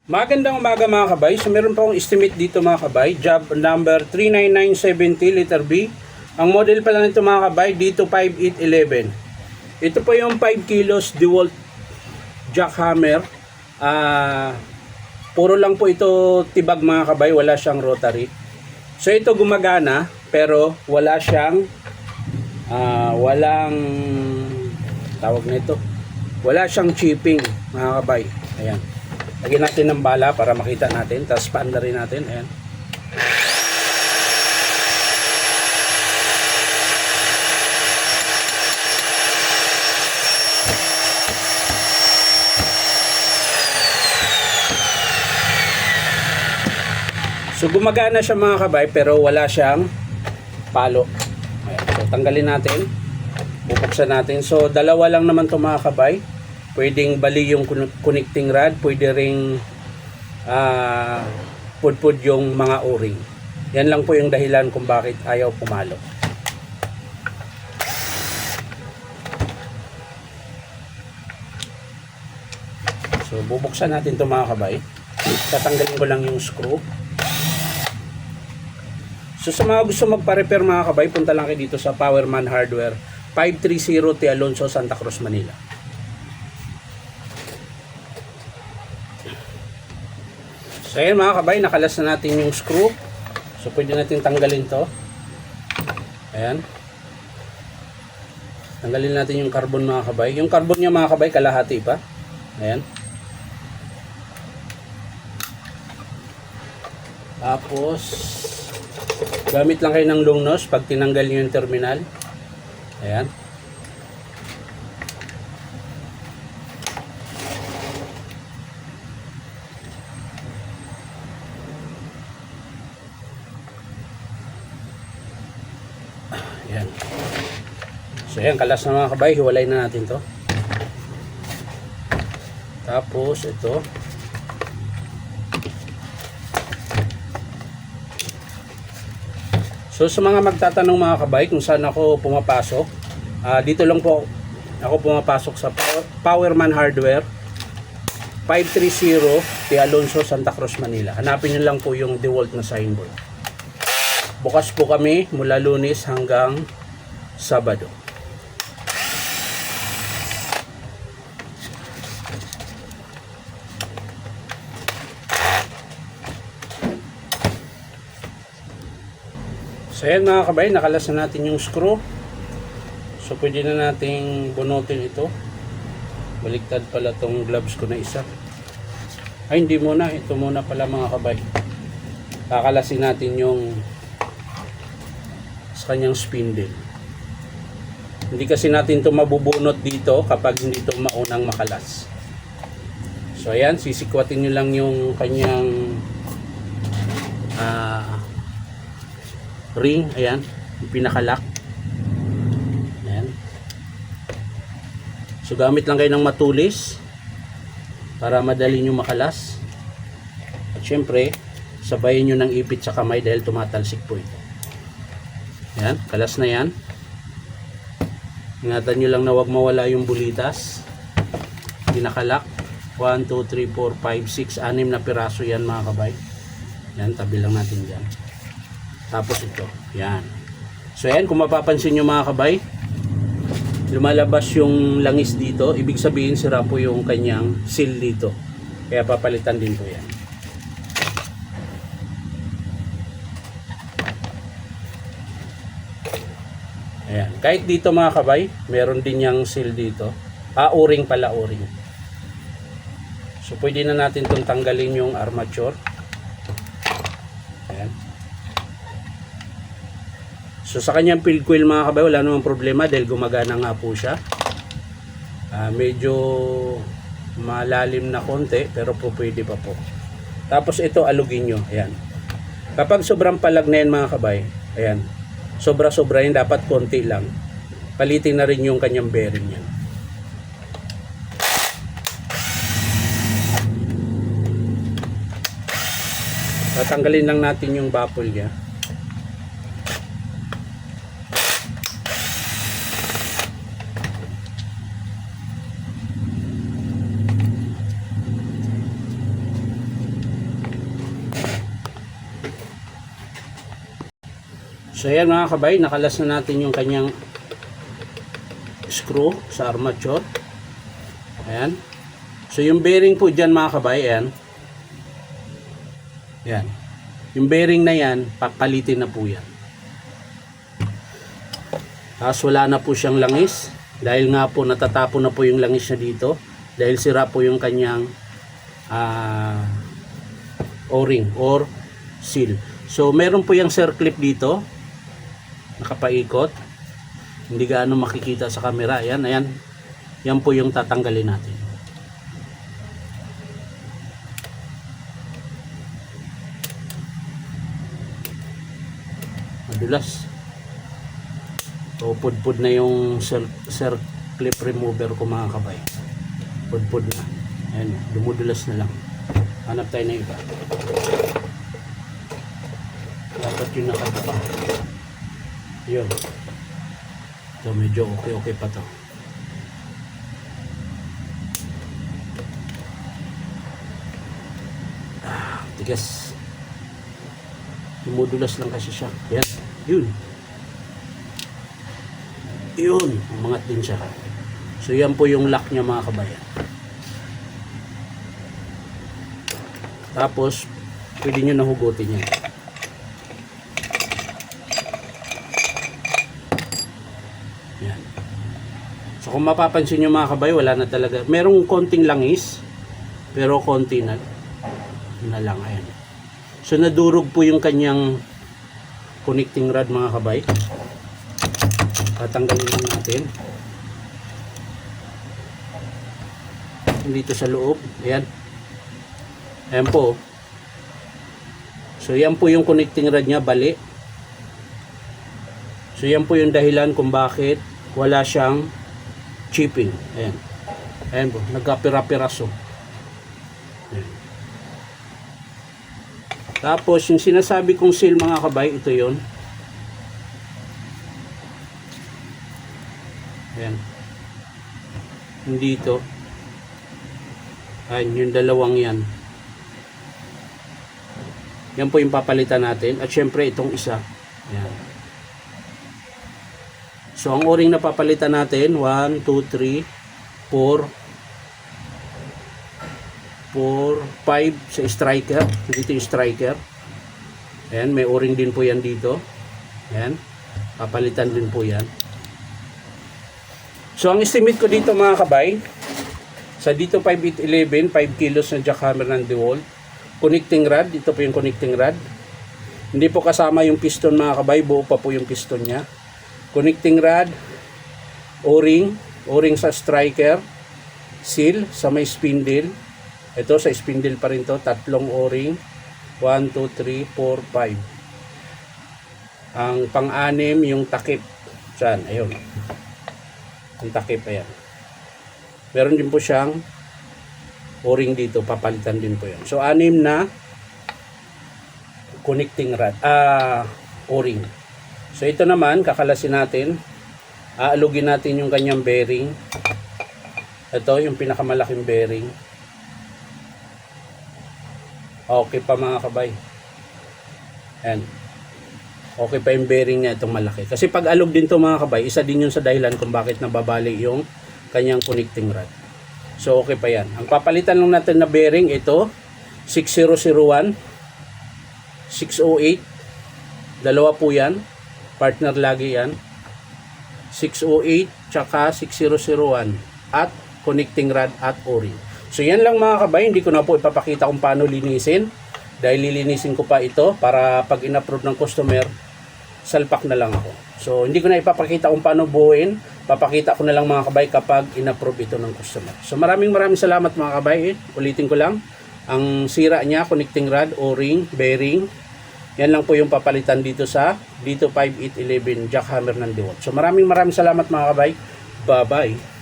Magandang umaga mga kabay. So meron pa akong estimate dito mga kabay. Job number 39970 letter B. Ang model pala nito mga kabay dito 5811. Ito po yung 5 kilos DeWalt jackhammer. Puro lang po ito tibag mga kabay. Wala siyang rotary. So ito gumagana pero wala siyang walang tawag nito. Wala siyang chipping mga kabay. Ayan. Lagyan natin ng bala para makita natin. Tapos paanda rin natin. Ayan. So gumagana siya mga kabay pero wala siyang palo. Ayan. So tanggalin natin. Bubuksan natin. So dalawa lang naman ito mga kabay. Pwedeng bali yung connecting rod, pwede ring pudpud yung mga o-ring. Yan lang po yung dahilan kung bakit ayaw pumalo. So bubuksan natin ito mga kabay. Tatanggalin ko lang yung screw. So sa mga gusto magpa-repair mga kabay, punta lang kayo dito sa Powerman Hardware, 530 T. Alonso, Santa Cruz, Manila. So ayan mga kabay, nakalas na natin yung screw. So pwede natin tanggalin to. Ayan. Tanggalin natin yung carbon mga kabay. Yung carbon niya mga kabay, kalahati pa. Ayan. Tapos gamit lang kayo ng long nose pag tinanggal nyo yung terminal. Ayan. Ayan. So ayan, kalas na mga kabay, hiwalay na natin to. Tapos ito. So sa mga magtatanong mga kabay kung saan ako pumapasok, dito lang po ako pumapasok sa Powerman Hardware, 530 T. Alonso, Santa Cruz, Manila. Hanapin nyo lang po yung DeWalt na signboard. Bukas po kami mula Lunes hanggang Sabado. So ayan mga kabay, nakalas na natin yung screw. So pwede na nating bunutin ito. Baliktad pala tong gloves ko na isa. Ay hindi muna, ito muna pala mga kabay. Kakalasin natin yung sa kanyang spindle. Hindi kasi natin ito mabubunot dito kapag hindi ito maunang makalas. So ayan, sisikwatin nyo lang yung kanyang ring. Ayan, yung pinakalock. Ayan. So gamit lang kayo ng matulis para madali nyo makalas. At syempre sabayin nyo ng ipit sa kamay dahil tumatalsik po ito. Ayan, kalas na yan. Ingatan nyo lang na huwag mawala yung bulitas. Pinakalock. 1, 2, 3, 4, 5, 6, 6 na piraso yan mga kabay. Yan, tabi lang natin dyan. Tapos ito, yan. So yan, kung mapapansin nyo mga kabay, lumalabas yung langis dito. Ibig sabihin sira po yung kanyang seal dito. Kaya papalitan din po yan. Ayan. Kahit dito mga kabay, meron din yung seal dito. O-ring pala, o-ring. So pwede na natin itong tanggalin yung armature. Ayan. So sa kanyang field coil mga kabay, wala namang problema dahil gumagana nga po siya. Medyo malalim na konti pero po pwede pa po. Tapos ito alugin nyo. Ayan. Kapag sobrang palag na yan mga kabay, ayan, sobra-sobra yun, dapat konti lang. Palitin na rin yung kanyang bearing yan. Tatanggalin lang natin yung baffle niya. So ayan mga kabay, nakalas na natin yung kanyang screw sa armature. Ayan. So yung bearing po dyan mga kabay, ayan. Ayan. Yung bearing na yan, papalitin na po yan. Tapos wala na po siyang langis. Dahil nga po natatapon na po yung langis niya dito. Dahil sira po yung kanyang o-ring or seal. So meron po yung circlip dito. Nakapaikot. Hindi gaano makikita sa camera. Ayan, ayan. Yan po yung tatanggalin natin. Madulas. So pudpud na yung circlip remover ko mga kabay. Pudpud na. Ayan, dumudulas na lang. Hanap tayo na iba. Dapat yung nakadapa. Yun. So medyo okay pa to. Tigas. Dumudulas lang kasi siya. Yan. Yun. Yun. Umangat din siya. So yan po yung lock niya mga kabayan. Tapos pwede nyo nahugutin yan. Yan. So kung mapapansin nyo mga kabay, wala na talaga. Merong konting langis. Pero konti na lang. Ayan. So nadurog po yung kanyang connecting rod mga kabay. Tatanggalin lang natin. Dito sa loob. Ayan. Ayan po. So yan po yung connecting rod niya, bali. So yan po yung dahilan kung bakit wala siyang chipping. Ayan. Ayan po, nagkapira-piraso. Ayan. Tapos yung sinasabi kong seal mga kabay, ito yon. Ayan. Dito. Ayan, yung dalawang yan. Yan po yung papalitan natin. At syempre itong isa. Ayan. So ang o-ring na papalitan natin, 1, 2, 3, 4, 5 sa striker. Dito yung striker. Ayan, may o-ring din po yan dito. Ayan. Papalitan din po yan. So ang estimate ko dito mga kabay, sa dito 5811, 5 kilos na jackhammer ng DeWalt. Connecting rod, ito po yung connecting rod. Hindi po kasama yung piston mga kabay, buo pa po yung piston niya. Connecting rod, o-ring sa striker, seal sa may spindle. Ito sa spindle pa rin to, tatlong o-ring. 1, 2, 3, 4, 5. Ang pang-anim yung takip. Diyan, ayun. Yung takip, ayan. Meron din po siyang o-ring dito, papalitan din po yan. So 6 na connecting rod, o-ring. So ito naman, kakalasin natin. Aalugin natin yung kanyang bearing. Ito yung pinakamalaking bearing. Okay pa mga kabay. Ayan. Okay pa yung bearing niya itong malaki. Kasi pag alog din to mga kabay, isa din yun sa dahilan kung bakit nababali yung kanyang connecting rod. So okay pa yan. Ang papalitan lang natin na bearing ito 6001, 608. Dalawa po yan. Partner lagi yan. 608 tsaka 6001 at connecting rod at o-ring. So yan lang mga kabay. Hindi ko na po ipapakita kung paano linisin. Dahil lilinisin ko pa ito para pag in-approve ng customer, salpak na lang ako. So hindi ko na ipapakita kung paano buuin. Papakita ko na lang mga kabay kapag in-approve ito ng customer. So maraming salamat mga kabay. Ulitin ko lang. Ang sira niya, connecting rod, o-ring, bearing. Yan lang po yung papalitan dito sa dito 5811 jackhammer ng DeWalt. So maraming salamat mga kabay. Bye-bye.